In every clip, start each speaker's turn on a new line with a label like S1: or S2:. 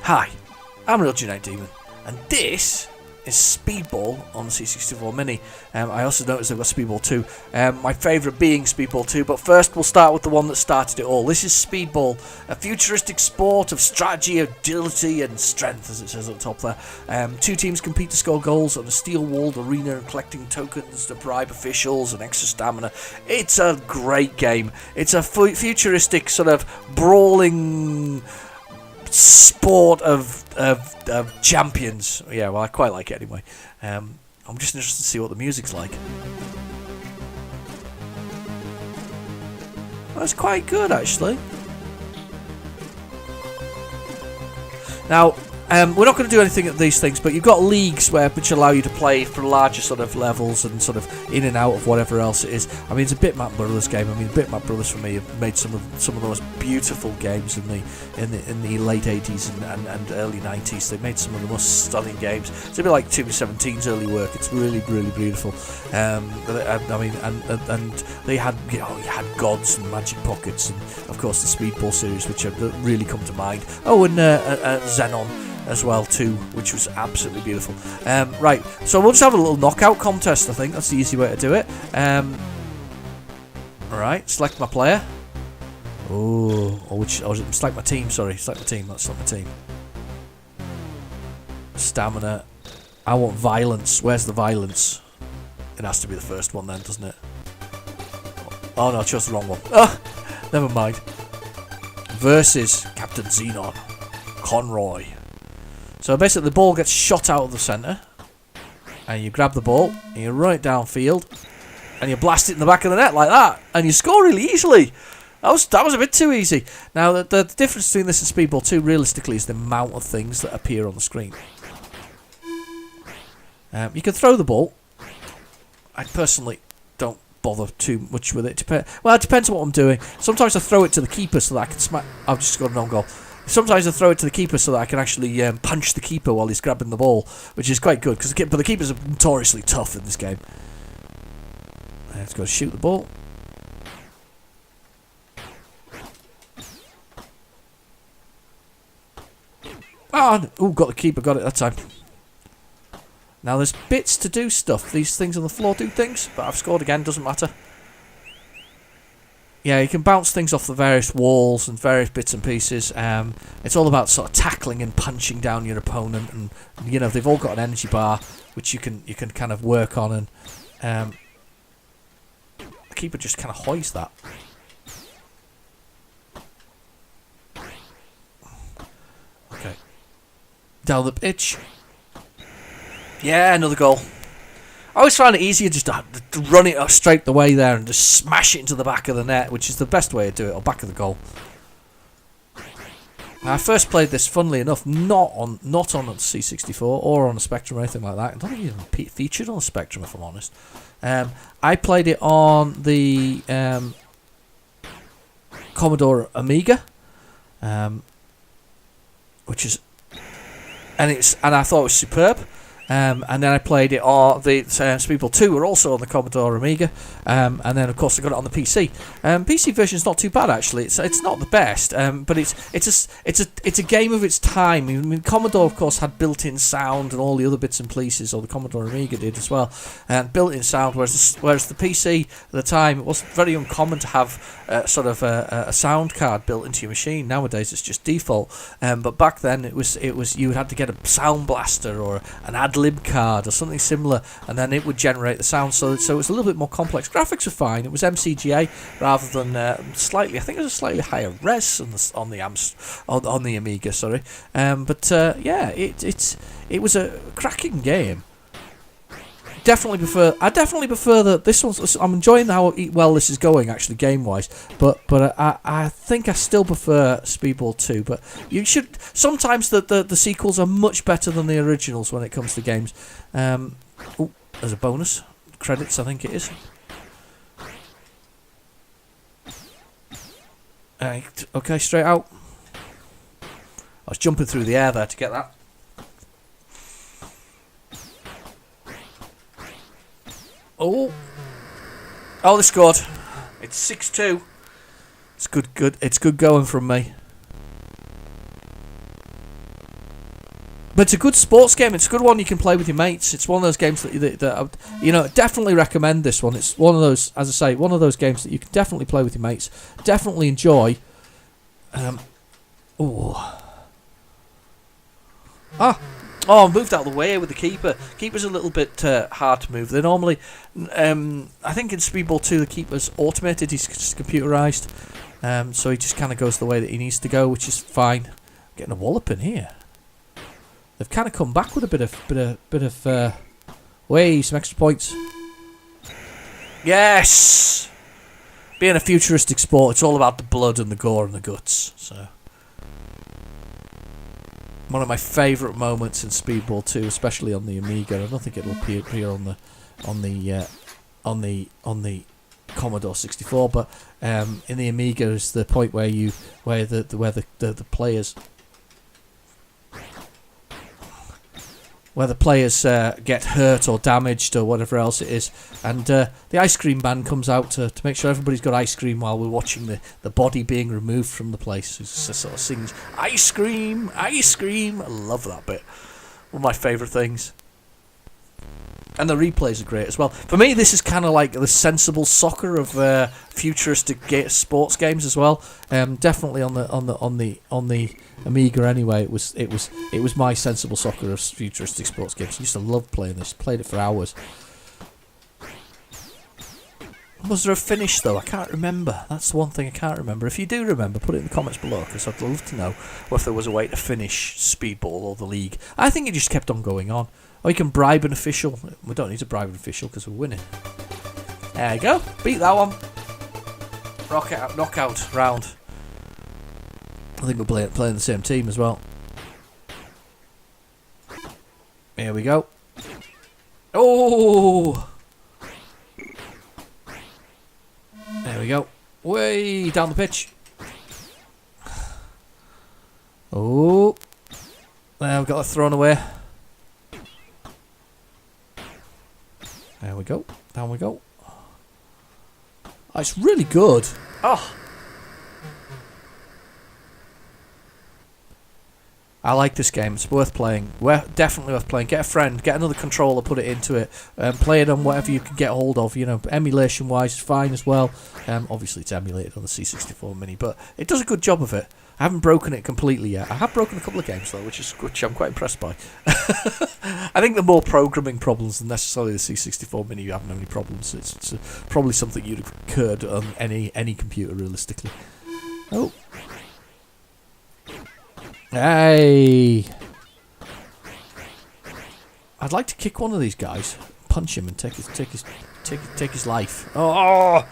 S1: Hi, I'm Real Genetic Demon, and this is Speedball on the C64 Mini. I also noticed I've got Speedball 2, my favourite being Speedball 2, but first we'll start with the one that started it all. This is Speedball, a futuristic sport of strategy, agility and strength, as it says at the top there. Two teams compete to score goals on a steel-walled arena and collecting tokens to bribe officials and extra stamina. It's a great game. It's a futuristic sort of brawling sport of champions. Yeah, well, I quite like it anyway. I'm just interested to see what the music's like. Well, it's quite good, actually. Now, we're not going to do anything at these things, but you've got leagues which allow you to play for larger sort of levels and sort of in and out of whatever else it is. I mean, it's a Bitmap Brothers game. I mean, Bitmap Brothers for me have made some of the most beautiful games in the late 80s and early 90s. They made some of the most stunning games. It's a bit like 2K17's early work. It's really, really beautiful. I mean, and they had, you had Gods and Magic Pockets, and of course the Speedball series, which have really come to mind. Oh, and Xenon as well too, which was absolutely beautiful. Right, so we'll just have a little knockout contest. I think that's the easy way to do it. Alright, select my player. Select my team, sorry. Select my team, that's not my team. Stamina. I want violence. Where's the violence? It has to be the first one then, doesn't it? Oh no, I chose the wrong one. Ah, never mind. Versus Captain Xenon. Conroy. So basically the ball gets shot out of the centre, and you grab the ball, and you run it downfield, and you blast it in the back of the net like that, and you score really easily. That was a bit too easy. Now the difference between this and Speedball 2 realistically is the amount of things that appear on the screen. You can throw the ball. I personally don't bother too much with it. Well, it depends on what I'm doing. Sometimes I throw it to the keeper so that I can smack. I've just scored an own goal. Sometimes I throw it to the keeper so that I can actually punch the keeper while he's grabbing the ball, which is quite good. But the keepers are notoriously tough in this game. Let's go shoot the ball. Oh, got the keeper, got it that time. Now there's bits to do stuff. These things on the floor do things, but I've scored again, doesn't matter. Yeah, you can bounce things off the various walls and various bits and pieces. It's all about sort of tackling and punching down your opponent, and they've all got an energy bar which you can kind of work on, and the keeper just kind of hoists that. Okay, down the pitch. Yeah, another goal. I always find it easier just to run it straight the way there and just smash it into the back of the net, which is the best way to do it, or back of the goal. Now, I first played this, funnily enough, not on a C64 or on a Spectrum or anything like that. I don't think it even featured on a Spectrum, if I'm honest. I played it on the Commodore Amiga, and I thought it was superb. And then I played it on the Speedball 2 were also on the Commodore Amiga, and then of course I got it on the PC. PC version's not too bad actually. It's not the best, but it's a game of its time. I mean, Commodore of course had built-in sound and all the other bits and pieces, or the Commodore Amiga did as well, and built-in sound. Whereas the PC at the time, it wasn't very uncommon to have sort of a sound card built into your machine. Nowadays it's just default, but back then it was you had to get a sound blaster or an ad-lib card or something similar, and then it would generate the sound. So it was a little bit more complex. Graphics were fine. It was MCGA rather than slightly. I think it was a slightly higher res on the Amiga. Sorry, yeah, it was a cracking game. I definitely prefer this one's. I'm enjoying how well this is going actually game wise, but I think I still prefer Speedball 2. But you should sometimes the sequels are much better than the originals when it comes to games. There's a bonus credits, I think it is. Okay, straight out. I was jumping through the air there to get that. Oh, they scored. It's 6-2. It's good. It's good going from me. But it's a good sports game. It's a good one you can play with your mates. It's one of those games that I would, definitely recommend this one. It's one of those, as I say, one of those games that you can definitely play with your mates. Definitely enjoy. I moved out of the way with the keeper. Keeper's a little bit hard to move. They're normally, I think in Speedball 2 the keeper's automated. He's just computerised, so he just kind of goes the way that he needs to go, which is fine. Getting a wallop in here. They've kind of come back with a bit of some extra points. Yes! Being a futuristic sport, it's all about the blood and the gore and the guts. So, one of my favourite moments in Speedball 2, especially on the Amiga. I don't think it'll appear on the Commodore 64, but in the Amiga is the point where the players. Where the players get hurt or damaged or whatever else it is, and the ice cream band comes out to make sure everybody's got ice cream while we're watching the body being removed from the place. It sort of sings ice cream, ice cream. I love that bit. One of my favourite things. And the replays are great as well. For me, this is kind of like the sensible soccer of futuristic sports games as well. Definitely on the Amiga anyway. It was my sensible soccer of futuristic sports games. I used to love playing this. Played it for hours. Was there a finish though? I can't remember. That's the one thing I can't remember. If you do remember, put it in the comments below, because I'd love to know if there was a way to finish Speedball or the league. I think it just kept on going on. Or you can bribe an official. We don't need to bribe an official because we're winning. There you go. Beat that one. Knockout round. I think we're playing the same team as well. Here we go. Oh! There we go. Way down the pitch. Oh. There, we've got it thrown away. There we go. Down we go. Oh, it's really good. Oh. I like this game. It's worth playing. Definitely worth playing. Get a friend. Get another controller. Put it into it. Play it on whatever you can get hold of. Emulation-wise, it's fine as well. Obviously, it's emulated on the C64 Mini, but it does a good job of it. I haven't broken it completely yet. I have broken a couple of games though, which I'm quite impressed by. I think the more programming problems than necessarily the C64 Mini. You haven't any problems. It's probably something you'd have occurred on any computer realistically. Oh. Hey! I'd like to kick one of these guys, punch him, and take his life. Oh!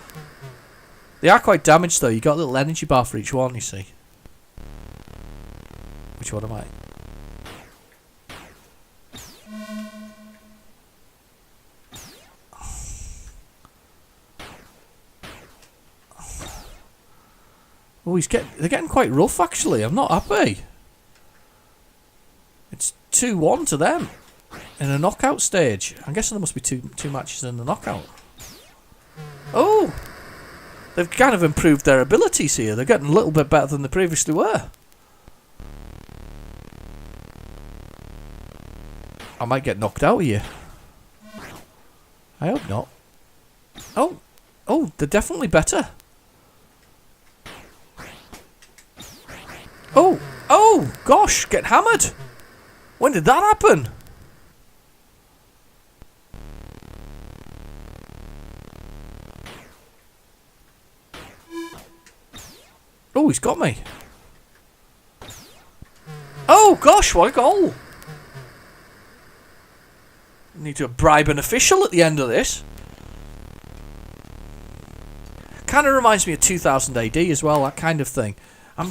S1: They are quite damaged though. You got a little energy bar for each one. You see. Which one am I? Oh, they're getting quite rough actually. I'm not happy. It's 2-1 to them in a knockout stage. I'm guessing there must be two matches in the knockout. Oh, they've kind of improved their abilities here. They're getting a little bit better than they previously were. I might get knocked out here. I hope not. Oh, they're definitely better. Oh, gosh, get hammered. When did that happen? Oh, he's got me. Oh, gosh, what a goal. Need to bribe an official at the end of this. Kind of reminds me of 2000 AD as well, that kind of thing.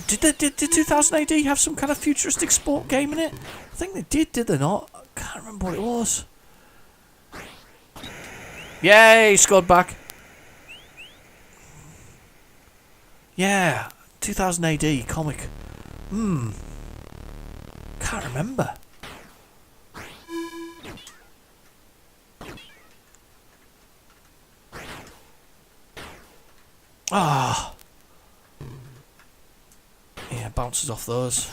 S1: Did 2000 AD have some kind of futuristic sport game in it? I think they did they not? I can't remember what it was. Yay, scored back. Yeah, 2000 AD comic. Can't remember. Ah. Yeah, bounces off those.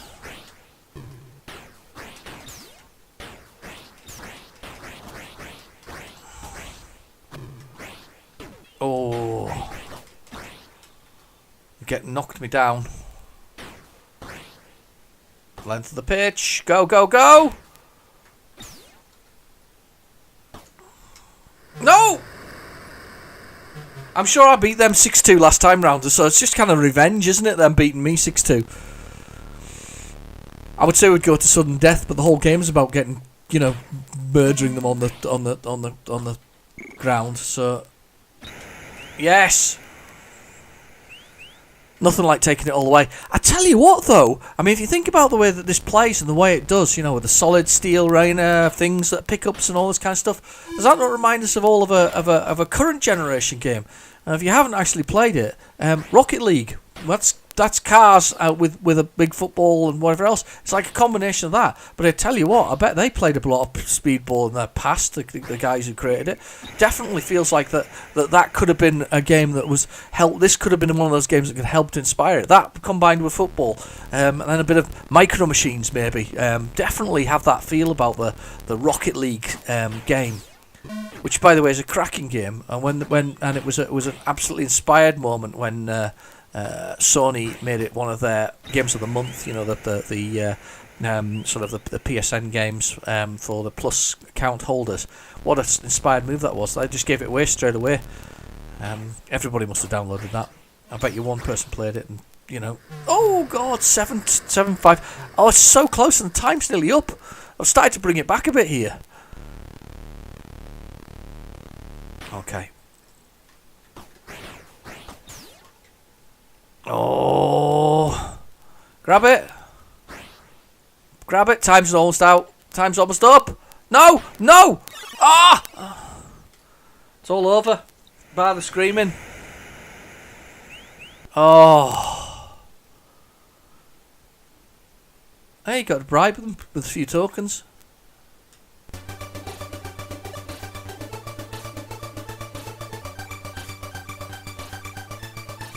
S1: knocked me down. Length of the pitch. Go, go, go! No! I'm sure I beat them 6-2 last time round, so it's just kind of revenge, isn't it? Them beating me 6-2. I would say we'd go to sudden death, but the whole game's about getting, you know, murdering them on the ground. So, yes. Nothing like taking it all away. I tell you what, though. I mean, if you think about the way that this plays and the way it does, you know, with the solid steel rainer things, that pickups and all this kind of stuff, does that not remind us of all of a current generation game? And if you haven't actually played it, Rocket League. That's cars out with a big football and whatever else. It's like a combination of that. But I tell you what, I bet they played a lot of Speedball in their past, the guys who created it. Definitely feels like that could have been a game that was helped. This could have been one of those games that could help to inspire it. That combined with football, and then a bit of Micro Machines maybe. Definitely have that feel about the Rocket League game. Which, by the way, is a cracking game, and it was an absolutely inspired moment when Sony made it one of their games of the month. You know, the sort of the PSN games for the Plus account holders. What an inspired move that was! They just gave it away straight away. Everybody must have downloaded that. I bet you one person played it, and you know, oh god, 7-5. Oh, it's so close, and the time's nearly up. I've started to bring it back a bit here. Okay. Oh. Grab it. Grab it. Time's almost out. Time's almost up. No. No. Ah. It's all over. By the screaming. Oh. Hey, you got to bribe them with a few tokens.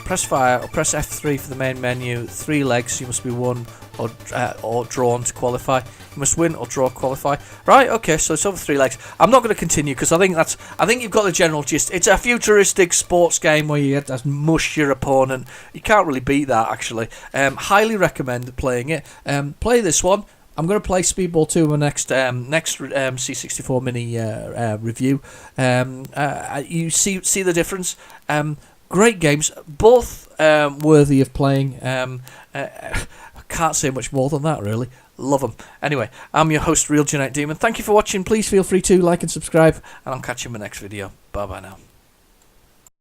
S1: Press fire or press F3 for the main menu. 3 legs. You must be won or drawn to qualify. You must win or draw qualify. Right. Okay. So it's over 3 legs. I'm not going to continue because I think you've got the general gist. It's a futuristic sports game where you get to mush your opponent. You can't really beat that actually. Highly recommend playing it. Play this one. I'm going to play Speedball 2 in my next C64 mini review. You see the difference. Great games, both worthy of playing. I can't say much more than that, really. Love them. Anyway, I'm your host, Real Genetic Demon. Thank you for watching. Please feel free to like and subscribe, and I'll catch you in my next video. Bye-bye now.